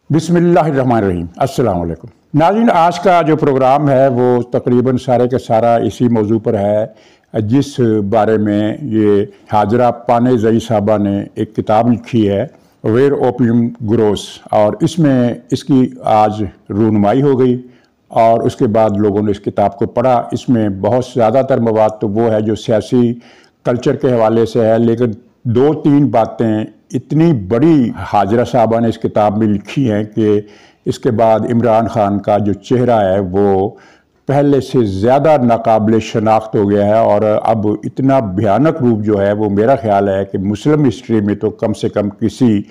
بسم اللہ الرحمن الرحیم۔ السلام علیکم ناظرین، آج کا جو پروگرام ہے وہ تقریباً سارے کا سارا اسی موضوع پر ہے جس بارے میں یہ حاجرہ پانیزئی صاحبہ نے ایک کتاب لکھی ہے، ویئر اوپیم گروس، اور اس میں اس کی آج رونمائی ہو گئی اور اس کے بعد لوگوں نے اس کتاب کو پڑھا۔ اس میں بہت زیادہ تر مواد تو وہ ہے جو سیاسی کلچر کے حوالے سے ہے، لیکن دو تین باتیں اتنی بڑی حاجرہ صاحبہ نے اس کتاب میں لکھی ہیں کہ اس کے بعد عمران خان کا جو چہرہ ہے وہ پہلے سے زیادہ ناقابل شناخت ہو گیا ہے، اور اب اتنا بھیانک روپ جو ہے وہ میرا خیال ہے کہ مسلم ہسٹری میں تو کم سے کم کسی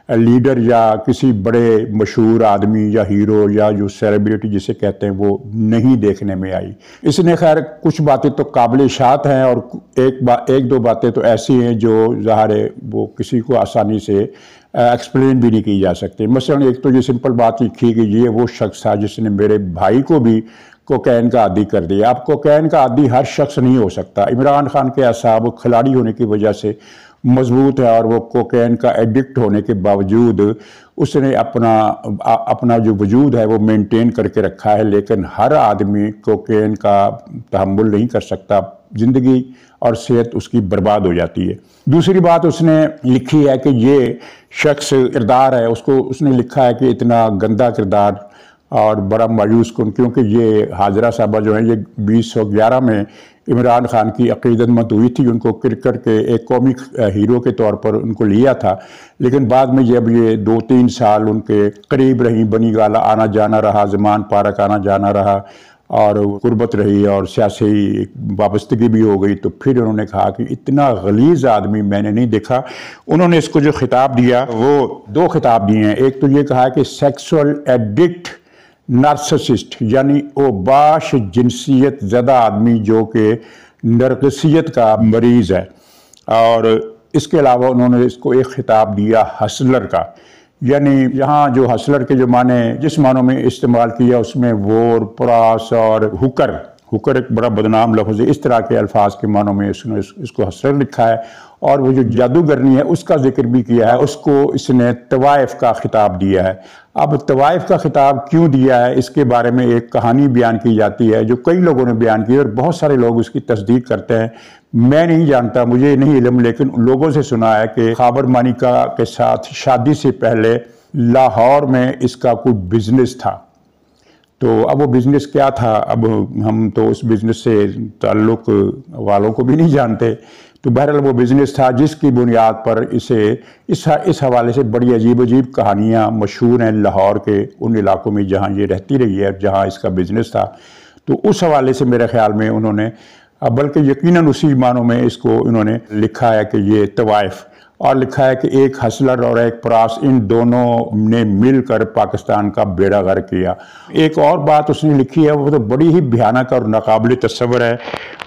لیڈر یا کسی بڑے مشہور آدمی یا ہیرو یا جو سیلیبریٹی جسے کہتے ہیں وہ نہیں دیکھنے میں آئی۔ اس نے خیر کچھ باتیں تو قابل اشاعت ہیں اور ایک دو باتیں تو ایسی ہیں جو ظاہر ہے وہ کسی کو آسانی سے ایکسپلین بھی نہیں کی جا سکتی۔ مثلا ایک تو یہ سمپل بات لکھی کہ یہ وہ شخص تھا جس نے میرے بھائی کو بھی کوکین کا عادی کر دیا۔ اب کوکین کا عادی ہر شخص نہیں ہو سکتا۔ عمران خان کے اعصاب کھلاڑی ہونے کی وجہ سے مضبوط ہے، اور وہ کوکین کا ایڈکٹ ہونے کے باوجود اس نے اپنا جو وجود ہے وہ مینٹین کر کے رکھا ہے، لیکن ہر آدمی کوکین کا تحمل نہیں کر سکتا، زندگی اور صحت اس کی برباد ہو جاتی ہے۔ دوسری بات اس نے لکھی ہے کہ یہ شخص کردار ہے، اس نے لکھا ہے کہ اتنا گندا کردار اور بڑا مایوس کن، کیونکہ یہ حاجرہ صاحبہ جو ہیں یہ 2011 میں عمران خان کی عقیدت مند ہوئی تھی، ان کو کرکٹ کے ایک قومی ہیرو کے طور پر ان کو لیا تھا، لیکن بعد میں جب یہ 2-3 سال ان کے قریب رہی، بنی گالا آنا جانا رہا، زمان پارک آنا جانا رہا اور قربت رہی اور سیاسی وابستگی بھی ہو گئی، تو پھر انہوں نے کہا کہ اتنا غلیظ آدمی میں نے نہیں دیکھا۔ انہوں نے اس کو جو خطاب دیا وہ 2 خطاب دیے ہیں۔ ایک تو یہ کہا کہ سیکسول ایڈکٹ نارسسسٹ، یعنی اوباش جنسیت زدہ آدمی جو کہ نرگسیت کا مریض ہے، اور اس کے علاوہ انہوں نے اس کو ایک خطاب دیا ہسلر کا، یعنی یہاں جو ہسلر کے جو معنی جس معنوں میں استعمال کیا اس میں وور، پراس اور ہوکر ایک بڑا بدنام لفظ ہے، اس طرح کے الفاظ کے معنوں میں اس نے اس کو ہسلر لکھا ہے، اور وہ جو جادوگرنی ہے اس کا ذکر بھی کیا ہے، اس کو اس نے طوائف کا خطاب دیا ہے۔ اب طوائف کا خطاب کیوں دیا ہے اس کے بارے میں ایک کہانی بیان کی جاتی ہے جو کئی لوگوں نے بیان کی اور بہت سارے لوگ اس کی تصدیق کرتے ہیں۔ میں نہیں جانتا، مجھے نہیں علم، لیکن لوگوں سے سنا ہے کہ خاور مانیکا کے ساتھ شادی سے پہلے لاہور میں اس کا کوئی بزنس تھا، تو اب وہ بزنس کیا تھا، اب ہم تو اس بزنس سے تعلق والوں کو بھی نہیں جانتے، تو بہرحال وہ بزنس تھا جس کی بنیاد پر اس حوالے سے بڑی عجیب کہانیاں مشہور ہیں لاہور کے ان علاقوں میں جہاں یہ رہتی رہی ہے، جہاں اس کا بزنس تھا، تو اس حوالے سے میرے خیال میں انہوں نے بلکہ یقیناً اسی معنوں میں اس کو انہوں نے لکھا ہے کہ یہ طوائف، اور لکھا ہے کہ ایک ہسلر اور ایک پراس ان دونوں نے مل کر پاکستان کا بیڑا غرق کیا۔ ایک اور بات اس نے لکھی ہے وہ تو بڑی ہی بھیانک اور ناقابل تصور ہے،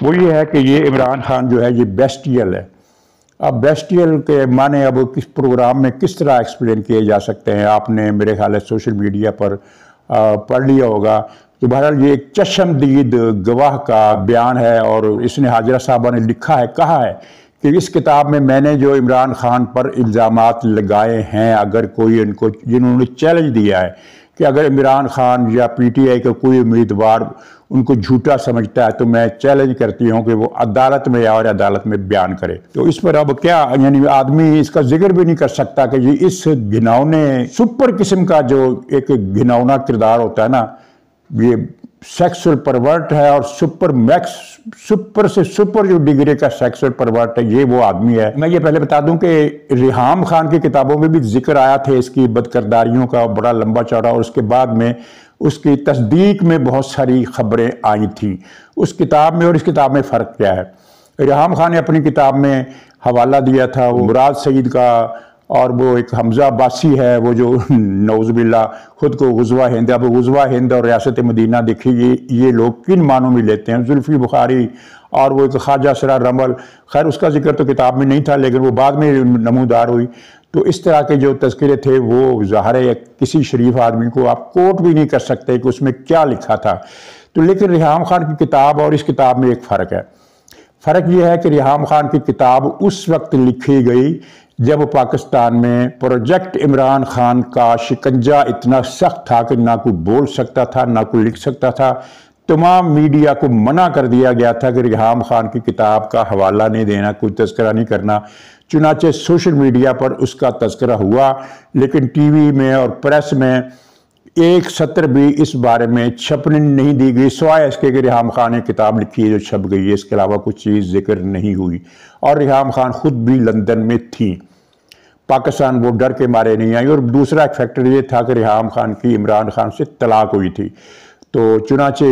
وہ یہ ہے کہ یہ عمران خان جو ہے یہ بیسٹیل ہے۔ اب بیسٹیل کے معنی اب کس پروگرام میں کس طرح ایکسپلین کیے جا سکتے ہیں، آپ نے میرے خیال ہے سوشل میڈیا پر پڑھ لیا ہوگا، تو بہرحال یہ ایک چشمدید گواہ کا بیان ہے، اور اس نے حاجرہ صاحبہ نے کہا ہے کہ اس کتاب میں نے جو عمران خان پر الزامات لگائے ہیں، اگر کوئی جنہوں نے چیلنج دیا ہے کہ اگر عمران خان یا پی ٹی آئی کا کوئی امیدوار ان کو جھوٹا سمجھتا ہے تو میں چیلنج کرتی ہوں کہ وہ عدالت میں اور عدالت میں بیان کرے۔ تو اس پر اب کیا، یعنی آدمی اس کا ذکر بھی نہیں کر سکتا کہ یہ اس گھناؤنے سپر قسم کا جو ایک گھناؤنا کردار ہوتا ہے نا، یہ سیکسول پرورٹ ہے، اور سپر سے سپر جو ڈگری کا سیکسول پرورٹ ہے یہ وہ آدمی ہے۔ میں یہ پہلے بتا دوں کہ ریحام خان کی کتابوں میں بھی ذکر آیا تھا اس کی بدکرداریوں کا بڑا لمبا چوڑا، اور اس کے بعد میں اس کی تصدیق میں بہت ساری خبریں آئی تھیں۔ اس کتاب میں اور اس کتاب میں فرق کیا ہے؟ ریحام خان نے اپنی کتاب میں حوالہ دیا تھا وہ مراد سعید کا، اور وہ ایک حمزہ عباسی ہے وہ جو نعوذ باللہ خود کو غزوہ ہند، اب غزوہ ہند اور ریاست مدینہ دیکھیے یہ لوگ کن معنوں میں لیتے ہیں، زلفی بخاری اور وہ ایک خواجہ اسرار رمل، خیر اس کا ذکر تو کتاب میں نہیں تھا لیکن وہ بعد میں نمودار ہوئی۔ تو اس طرح کے جو تذکرے تھے وہ ظاہر ہے کسی شریف آدمی کو آپ کوٹ بھی نہیں کر سکتے کہ اس میں کیا لکھا تھا۔ تو لیکن ریحام خان کی کتاب اور اس کتاب میں ایک فرق ہے۔ فرق یہ ہے کہ ریحام خان کی کتاب اس وقت لکھی گئی جب پاکستان میں پروجیکٹ عمران خان کا شکنجہ اتنا سخت تھا کہ نہ کوئی بول سکتا تھا نہ کوئی لکھ سکتا تھا، تمام میڈیا کو منع کر دیا گیا تھا کہ ریحام خان کی کتاب کا حوالہ نہیں دینا، کوئی تذکرہ نہیں کرنا۔ چنانچہ سوشل میڈیا پر اس کا تذکرہ ہوا، لیکن ٹی وی میں اور پریس میں ایک سطر بھی اس بارے میں چھپنے نہیں دی گئی، سوائے اس کے کہ ریحام خان نے کتاب لکھی ہے جو چھپ گئی ہے، اس کے علاوہ کچھ چیز ذکر نہیں ہوئی۔ اور ریحام خان خود بھی لندن میں تھی، پاکستان وہ ڈر کے مارے نہیں آئی۔ اور دوسرا ایک فیکٹر یہ تھا کہ ریحام خان کی عمران خان سے طلاق ہوئی تھی، تو چنانچہ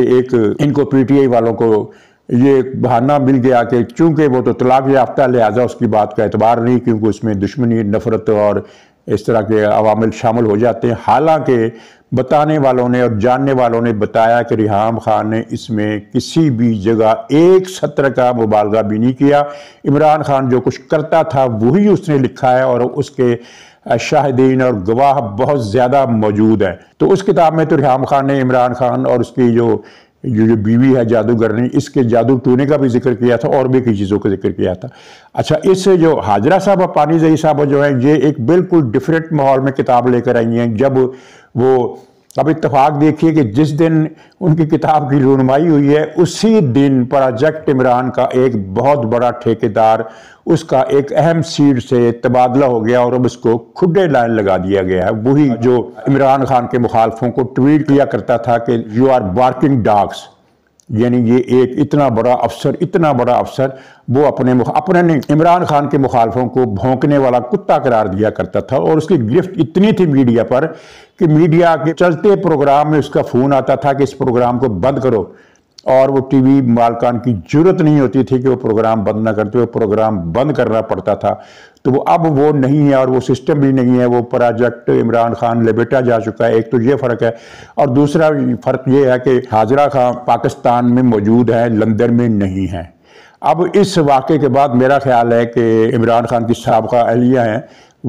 ان کو پی ٹی آئی والوں کو یہ بہانہ مل گیا کہ چونکہ وہ تو طلاق یافتہ، لہٰذا اس کی بات کا اعتبار نہیں، کیونکہ اس میں دشمنی، نفرت اور اس طرح کے عوامل شامل ہو جاتے ہیں۔ حالانکہ بتانے والوں نے اور جاننے والوں نے بتایا کہ ریحام خان نے اس میں کسی بھی جگہ ایک سطر کا مبالغہ بھی نہیں کیا۔ عمران خان جو کچھ کرتا تھا وہی اس نے لکھا ہے، اور اس کے شاہدین اور گواہ بہت زیادہ موجود ہیں۔ تو اس کتاب میں تو ریحام خان نے عمران خان اور اس کی جو بیوی ہے جادوگرنی، اس کے جادو ٹونے کا بھی ذکر کیا تھا، اور بھی کئی چیزوں کا ذکر کیا تھا۔ اچھا، اس سے جو حاجرہ صاحبہ، پانیزئی صاحبہ جو ہیں، یہ ایک بالکل ڈیفرنٹ ماحول میں کتاب لے کر آئی ہیں۔ جب وہ اب اتفاق دیکھیے کہ جس دن ان کی کتاب کی رونمائی ہوئی ہے، اسی دن پروجیکٹ عمران کا ایک بہت بڑا ٹھیکیدار، اس کا ایک اہم سیٹ سے تبادلہ ہو گیا، اور اب اس کو کھڈے لائن لگا دیا گیا ہے۔ وہی جو عمران خان کے مخالفوں کو ٹویٹ کیا کرتا تھا کہ یو آر بارکنگ ڈاگس، یعنی یہ ایک اتنا بڑا افسر وہ اپنے نہیں، عمران خان کے مخالفوں کو بھونکنے والا کتا قرار دیا کرتا تھا۔ اور اس کی گرفت اتنی تھی میڈیا پر کہ میڈیا کے چلتے پروگرام میں اس کا فون آتا تھا کہ اس پروگرام کو بند کرو، اور وہ ٹی وی مالکان کی جرت نہیں ہوتی تھی کہ وہ پروگرام بند نہ کرتے، وہ پروگرام بند کرنا پڑتا تھا۔ تو وہ اب وہ نہیں ہے، اور وہ سسٹم بھی نہیں ہے، وہ پروجیکٹ عمران خان لپیٹا جا چکا ہے۔ ایک تو یہ فرق ہے، اور دوسرا فرق یہ ہے کہ حاجرہ خان پاکستان میں موجود ہے، لندن میں نہیں ہے۔ اب اس واقعے کے بعد میرا خیال ہے کہ عمران خان کی سابقہ اہلیہ ہیں،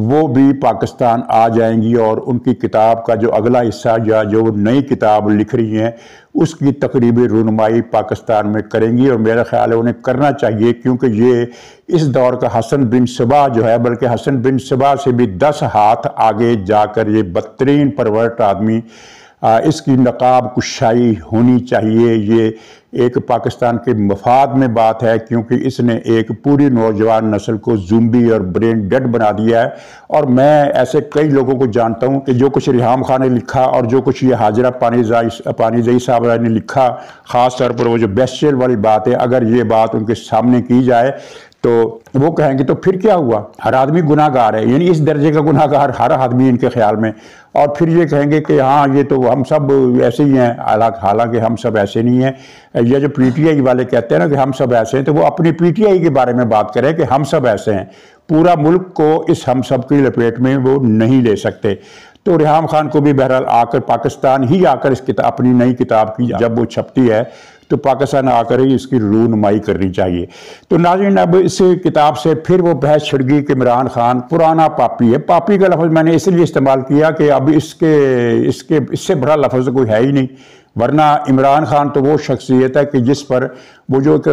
وہ بھی پاکستان آ جائیں گی، اور ان کی کتاب کا جو اگلا حصہ یا جو نئی کتاب لکھ رہی ہیں اس کی تقریبی رونمائی پاکستان میں کریں گی۔ اور میرا خیال ہے انہیں کرنا چاہیے، کیونکہ یہ اس دور کا حسن بن صبا جو ہے، بلکہ حسن بن صبا سے بھی 10 ہاتھ آگے جا کر یہ بدترین پرورٹ آدمی، اس کی نقاب کشائی ہونی چاہیے۔ یہ ایک پاکستان کے مفاد میں بات ہے، کیونکہ اس نے ایک پوری نوجوان نسل کو زومبی اور برین ڈیڈ بنا دیا ہے۔ اور میں ایسے کئی لوگوں کو جانتا ہوں کہ جو کچھ ریحام خان نے لکھا اور جو کچھ یہ حاجرہ پانیزئی صاحبہ نے لکھا، خاص طور پر وہ جو بیسچیل والی بات ہے، اگر یہ بات ان کے سامنے کی جائے تو وہ کہیں گے تو پھر کیا ہوا، ہر آدمی گناہ گار ہے، یعنی اس درجے کا گناہ گار ہر آدمی ان کے خیال میں۔ اور پھر یہ کہیں گے کہ ہاں یہ تو ہم سب ایسے ہی ہیں، حالانکہ ہم سب ایسے نہیں ہیں۔ یہ جو پی ٹی آئی والے کہتے ہیں نا کہ ہم سب ایسے ہیں، تو وہ اپنی پی ٹی آئی کے بارے میں بات کریں کہ ہم سب ایسے ہیں، پورا ملک کو اس ہم سب کی لپیٹ میں وہ نہیں لے سکتے۔ تو ریحام خان کو بھی بہرحال آ کر پاکستان ہی آ کر اس اپنی نئی کتاب کی جب وہ چھپتی ہے تو پاکستان آ کر ہی اس کی رونمائی کرنی چاہیے۔ تو ناظرین، اب اس کتاب سے پھر وہ بحث چھڑ گئی کہ عمران خان پرانا پاپی ہے۔ پاپی کا لفظ میں نے اس لیے استعمال کیا کہ اب اس سے بڑا لفظ کوئی ہے ہی نہیں، ورنہ عمران خان تو وہ شخصیت ہے کہ جس پر وہ جو ایک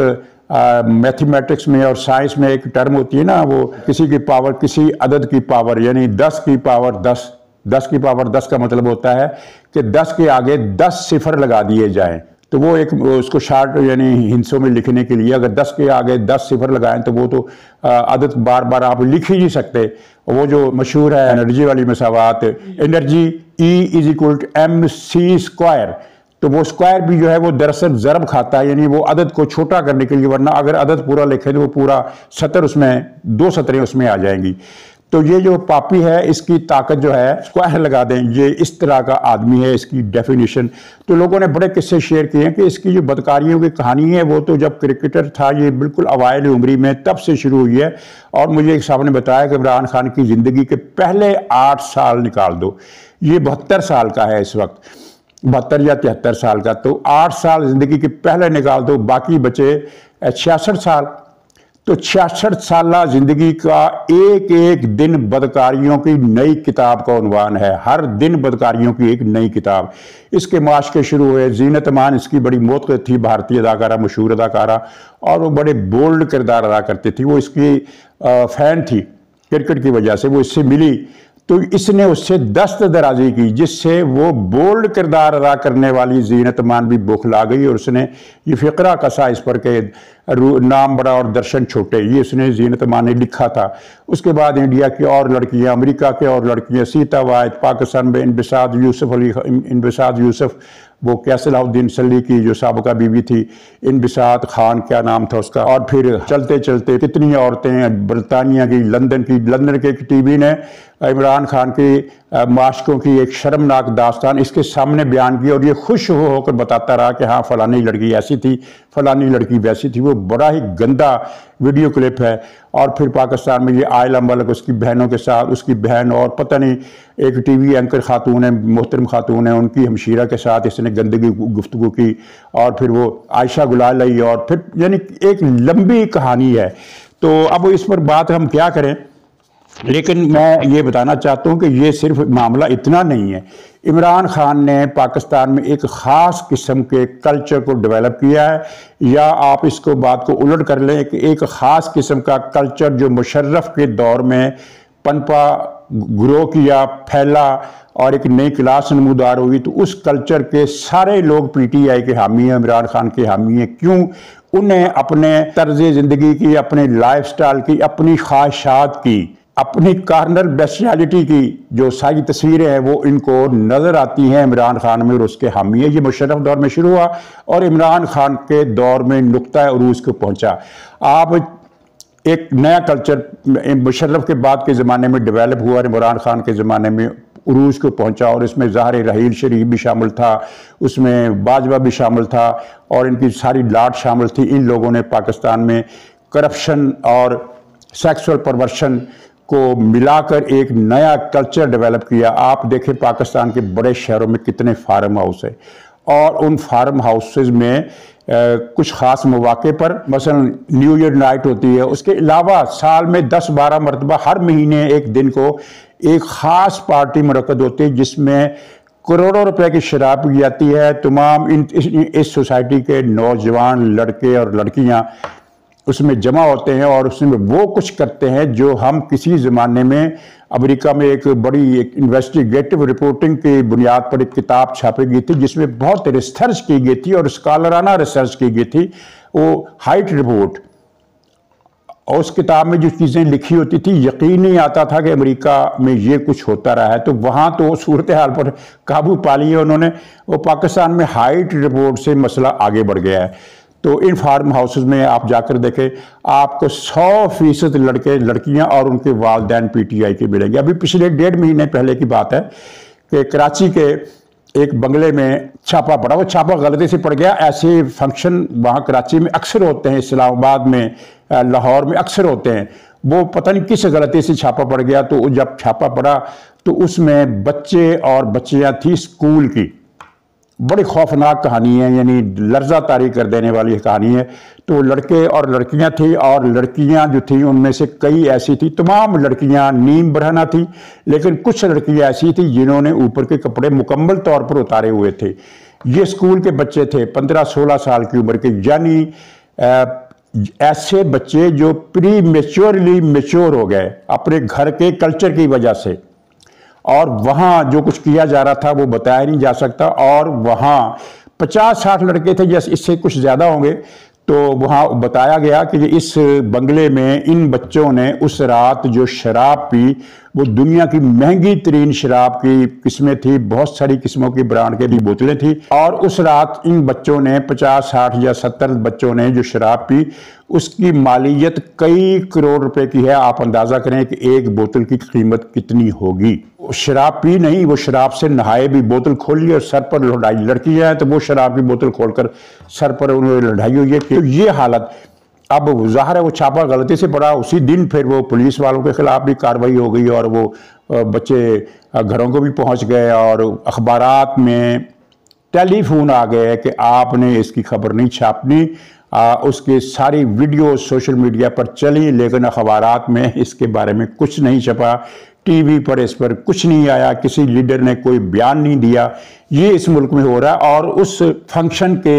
میتھمیٹکس میں اور سائنس میں ایک ٹرم ہوتی ہے نا، وہ کسی کی پاور، کسی عدد کی پاور، یعنی 10 کی پاور 10، 10 کی پاور 10 کا مطلب ہوتا ہے کہ 10 کے آگے 10 صفر لگا دیے جائیں۔ تو وہ ایک اس کو شارٹ یعنی ہندسوں میں لکھنے کے لیے اگر 10 کے آگے 10 صفر لگائیں تو وہ تو عدد بار بار آپ لکھ ہی نہیں سکتے۔ وہ جو مشہور ہے انرجی والی مساوات، انرجی E=mc²، تو وہ اسکوائر بھی جو ہے وہ دراصل ضرب کھاتا ہے، یعنی وہ عدد کو چھوٹا کرنے کے لیے، ورنہ اگر عدد پورا لکھیں تو وہ پورا سطر اس میں 2 سطریں اس میں آ جائیں گی۔ تو یہ جو پاپی ہے اس کی طاقت جو ہے اسکوائر لگا دیں، یہ اس طرح کا آدمی ہے، اس کی ڈیفینیشن۔ تو لوگوں نے بڑے قصے شیئر کیے ہیں کہ اس کی جو بدکاریوں کی کہانی ہے وہ تو جب کرکٹر تھا، یہ بالکل اوائل عمری میں تب سے شروع ہوئی ہے۔ اور مجھے ایک صاحب نے بتایا کہ عمران خان کی زندگی کے پہلے 8 سال نکال دو، یہ 72 سال کا ہے اس وقت، 72 یا 73 سال کا، تو 8 سال زندگی کے پہلے نکال دو، باقی بچے 66 سال۔ تو 66 سالہ زندگی کا ایک ایک دن بدکاریوں کی نئی کتاب کا عنوان ہے، ہر دن بدکاریوں کی ایک نئی کتاب۔ اس کے معاشقے شروع ہوئے، زینت امان اس کی بڑی موت تھی، بھارتی اداکارہ، مشہور اداکارہ، اور وہ بڑے بولڈ کردار ادا کرتی تھی، وہ اس کی فین تھی کرکٹ کی وجہ سے وہ اس سے ملی تو اس نے اس سے دست درازی کی، جس سے وہ بولڈ کردار ادا کرنے والی زینت امان بھی بوکھلا گئی، اور اس نے یہ فقرہ کسا اس پر کہ نام بڑا اور درشن چھوٹے، یہ اس نے زینت امان نے لکھا تھا۔ اس کے بعد انڈیا کی اور لڑکیاں، امریکہ کے اور لڑکیاں، سیتا واحد، پاکستان میں انبساط یوسف، وہ صلاح الدین سلی کی جو سابقہ بیوی تھی، انبساط خان کیا نام تھا اس کا، اور پھر چلتے چلتے کتنی عورتیں، برطانیہ کی، لندن کے ایک ٹی وی نے عمران خان کی معاشقوں کی ایک شرمناک داستان اس کے سامنے بیان کی، اور یہ خوش ہو کر بتاتا رہا کہ ہاں فلانی لڑکی ایسی تھی، فلانی لڑکی ویسی تھی۔ وہ بڑا ہی گندا ویڈیو کلپ ہے۔ اور پھر پاکستان میں یہ عائلہ ملک اس کی بہنوں کے ساتھ، اس کی بہن اور پتہ نہیں ایک ٹی وی اینکر خاتون ہے، محترم خاتون ہے، ان کی ہمشیرہ کے ساتھ اس نے گندگی گفتگو کی، اور پھر وہ عائشہ گلالئی، اور پھر یعنی ایک لمبی کہانی ہے۔ تو اب اس پر بات ہم کیا کریں، لیکن میں یہ بتانا چاہتا ہوں کہ یہ صرف معاملہ اتنا نہیں ہے۔ عمران خان نے پاکستان میں ایک خاص قسم کے کلچر کو ڈیولپ کیا ہے، یا آپ اس کو بات کو الٹ کر لیں کہ ایک خاص قسم کا کلچر جو مشرف کے دور میں پنپا، گرو کیا، پھیلا، اور ایک نئی کلاس نمودار ہوئی، تو اس کلچر کے سارے لوگ پی ٹی آئی کے حامی ہیں، عمران خان کے حامی ہیں۔ کیوں؟ انہیں اپنے طرز زندگی کی، اپنے لائف سٹائل کی، اپنی خواہشات کی، اپنی کارنر بیسٹیالٹی کی جو ساری تصویریں ہیں وہ ان کو نظر آتی ہیں عمران خان میں، اور اس کے حامی ہیں۔ یہ مشرف دور میں شروع ہوا اور عمران خان کے دور میں نقطہ عروج کو پہنچا۔ آپ ایک نیا کلچر مشرف کے بعد کے زمانے میں ڈیولپ ہوا، اور عمران خان کے زمانے میں عروج کو پہنچا، اور اس میں ظاہر رحیل شریف بھی شامل تھا، اس میں باجوہ بھی شامل تھا، اور ان کی ساری لاٹ شامل تھی۔ ان لوگوں نے پاکستان میں کرپشن اور سیکسول پرورشن کو ملا کر ایک نیا کلچر ڈیولپ کیا۔ آپ دیکھیں پاکستان کے بڑے شہروں میں کتنے فارم ہاؤس ہیں، اور ان فارم ہاؤسز میں کچھ خاص مواقع پر مثلا نیو ایئر نائٹ ہوتی ہے، اس کے علاوہ سال میں 10-12 مرتبہ ہر مہینے ایک دن کو ایک خاص پارٹی منعقد ہوتی ہے، جس میں کروڑوں روپے کی شراب پی جاتی ہے۔ تمام اس سوسائٹی کے نوجوان لڑکے اور لڑکیاں اس میں جمع ہوتے ہیں، اور اس میں وہ کچھ کرتے ہیں جو ہم کسی زمانے میں امریکہ میں ایک بڑی انویسٹیگیٹو رپورٹنگ کی بنیاد پر ایک کتاب چھاپی گئی تھی، جس میں بہت ریسرچ کی گئی تھی اور اسکالرانہ ریسرچ کی گئی تھی، وہ ہائٹ رپورٹ۔ اور اس کتاب میں جو چیزیں لکھی ہوتی تھی، یقین نہیں آتا تھا کہ امریکہ میں یہ کچھ ہوتا رہا ہے۔ تو وہاں تو صورتحال پر قابو پا لیا انہوں نے، وہ پاکستان میں ہائٹ رپورٹ سے مسئلہ آگے بڑھ گیا ہے۔ تو ان فارم ہاؤسز میں آپ جا کر دیکھیں، آپ کو 100% لڑکے لڑکیاں اور ان کے والدین پی ٹی آئی کے ملیں گے۔ ابھی پچھلے 1.5 مہینے پہلے کی بات ہے کہ کراچی کے ایک بنگلے میں چھاپا پڑا، وہ چھاپا غلطی سے پڑ گیا۔ ایسے فنکشن وہاں کراچی میں اکثر ہوتے ہیں، اسلام آباد میں، لاہور میں اکثر ہوتے ہیں۔ وہ پتہ نہیں کس غلطی سے چھاپا پڑ گیا، تو جب چھاپا پڑا تو اس میں بچے اور بچیاں تھیں اسکول کی۔ بڑی خوفناک کہانی ہے، یعنی لرزہ طاری کر دینے والی کہانی ہے۔ تو لڑکے اور لڑکیاں تھیں، اور لڑکیاں جو تھیں ان میں سے کئی ایسی تھیں، تمام لڑکیاں نیم برہنہ تھیں، لیکن کچھ لڑکیاں ایسی تھیں جنہوں نے اوپر کے کپڑے مکمل طور پر اتارے ہوئے تھے۔ یہ اسکول کے بچے تھے 15-16 سال کی عمر کے، یعنی ایسے بچے جو پری میچورلی میچور ہو گئے اپنے گھر کے کلچر کی وجہ سے، اور وہاں جو کچھ کیا جا رہا تھا وہ بتایا نہیں جا سکتا۔ اور وہاں 50-60 لڑکے تھے، جیسے اس سے کچھ زیادہ ہوں گے، تو وہاں بتایا گیا کہ اس بنگلے میں ان بچوں نے اس رات جو شراب پی، وہ دنیا کی مہنگی ترین شراب کی قسمیں تھی، بہت ساری قسموں کی برانڈ کے بھی بوتلیں تھیں، اور اس رات ان بچوں نے 50-60 یا 70 بچوں نے جو شراب پی، اس کی مالیت کئی کروڑ روپے کی ہے۔ آپ اندازہ کریں کہ ایک بوتل کی قیمت کتنی ہوگی۔ شراب پی نہیں، وہ شراب سے نہائے بھی، بوتل کھولی اور سر پر لڑائی۔ لڑکیاں ہیں تو وہ شراب کی بوتل کھول کر سر پر انہوں نے لڑائی ہوئی ہے۔ کہ یہ حالت، اب ظاہر ہے وہ چھاپا غلطی سے پڑا، اسی دن پھر وہ پولیس والوں کے خلاف بھی کارروائی ہو گئی، اور وہ بچے گھروں کو بھی پہنچ گئے، اور اخبارات میں ٹیلی فون آ گئے کہ آپ نے اس کی خبر نہیں چھاپنی۔ اس کی ساری ویڈیو سوشل میڈیا پر چلی، لیکن اخبارات میں اس کے بارے میں کچھ نہیں چھپا، ٹی وی پر اس پر کچھ نہیں آیا، کسی لیڈر نے کوئی بیان نہیں دیا۔ یہ اس ملک میں ہو رہا ہے، اور اس فنکشن کے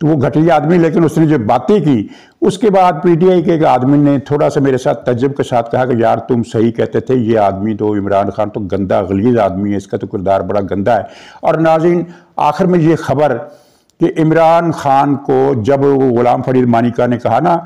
تو وہ گھٹیا آدمی، لیکن اس نے جو باتیں کی اس کے بعد پی ٹی آئی کے ایک آدمی نے تھوڑا سا میرے ساتھ تعجب کے ساتھ کہا کہ یار تم صحیح کہتے تھے، یہ آدمی تو عمران خان تو گندا غلیظ آدمی ہے، اس کا تو کردار بڑا گندا ہے۔ اور ناظرین آخر میں یہ خبر کہ عمران خان کو جب غلام فرید مانیکا نے کہا نا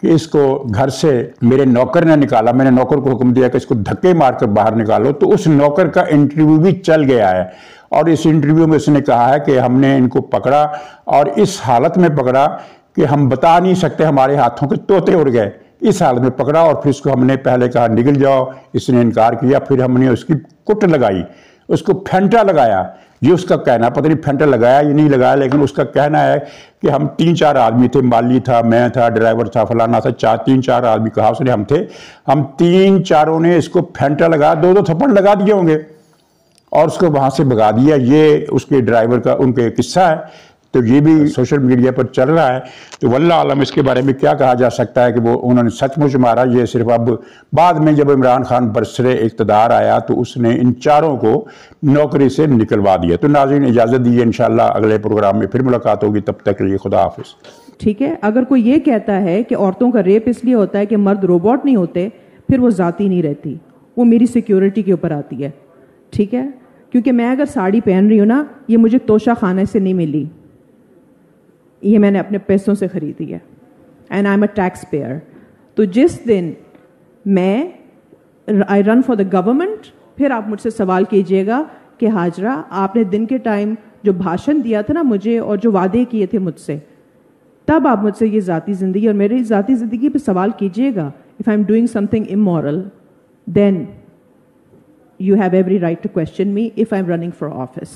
کہ اس کو گھر سے میرے نوکر نے نکالا، میں نے نوکر کو حکم دیا کہ اس کو دھکے مار کر باہر نکالو، تو اس نوکر کا انٹرویو بھی چل گیا ہے، اور اس انٹرویو میں اس نے کہا ہے کہ ہم نے ان کو پکڑا اور اس حالت میں پکڑا کہ ہم بتا نہیں سکتے، ہمارے ہاتھوں کے طوطے اڑ گئے، اس حالت میں پکڑا، اور پھر اس کو ہم نے پہلے کہا نکل جاؤ، اس نے انکار کیا، پھر ہم نے اس کی کٹ لگائی، اس کو پھینٹا لگایا، یہ اس کا کہنا، پتہ نہیں پھینٹا لگایا یا نہیں لگایا، لیکن اس کا کہنا ہے کہ ہم 3-4 آدمی تھے، مالی تھا، میں تھا، ڈرائیور تھا، فلانا تھا، 3-4 آدمی کہا اس نے ہم تھے، ہم 3-4 نے اس کو پھینٹا لگا، 2 تھپڑ لگا دیے ہوں گے اور اس کو وہاں سے بھگا دیا۔ یہ اس کے ڈرائیور کا ان کے قصہ ہے، تو یہ بھی سوشل میڈیا پر چل رہا ہے، تو واللہ عالم اس کے بارے میں کیا کہا جا سکتا ہے کہ وہ انہوں نے سچ مچ مارا۔ یہ صرف اب بعد میں جب عمران خان برسرِ اقتدار آیا تو اس نے ان 4 کو نوکری سے نکلوا دیا۔ تو ناظرین اجازت دیجیے، انشاءاللہ اگلے پروگرام میں پھر ملاقات ہوگی، تب تک کے لیے خدا حافظ۔ ٹھیک ہے، اگر کوئی یہ کہتا ہے کہ عورتوں کا ریپ اس لیے ہوتا ہے کہ مرد روبوٹ نہیں ہوتے، پھر وہ ذاتی نہیں رہتی، وہ میری سیکیورٹی کے اوپر آتی ہے، ٹھیک ہے؟ کیونکہ میں اگر ساڑی پہن رہی ہوں نا، یہ مجھے توشہ خانے سے نہیں ملی، یہ میں نے اپنے پیسوں سے خریدی ہے، and I am a taxpayer. تو جس دن میں آئی رن فار دا گورنمنٹ، پھر آپ مجھ سے سوال کیجئے گا کہ ہاجرہ آپ نے دن کے ٹائم جو بھاشن دیا تھا نا مجھے اور جو وعدے کیے تھے مجھ سے، تب آپ مجھ سے یہ ذاتی زندگی اور میری ذاتی زندگی پہ سوال کیجئے گا۔ if I'm doing something immoral, then you have every right to question me if I'm running for office.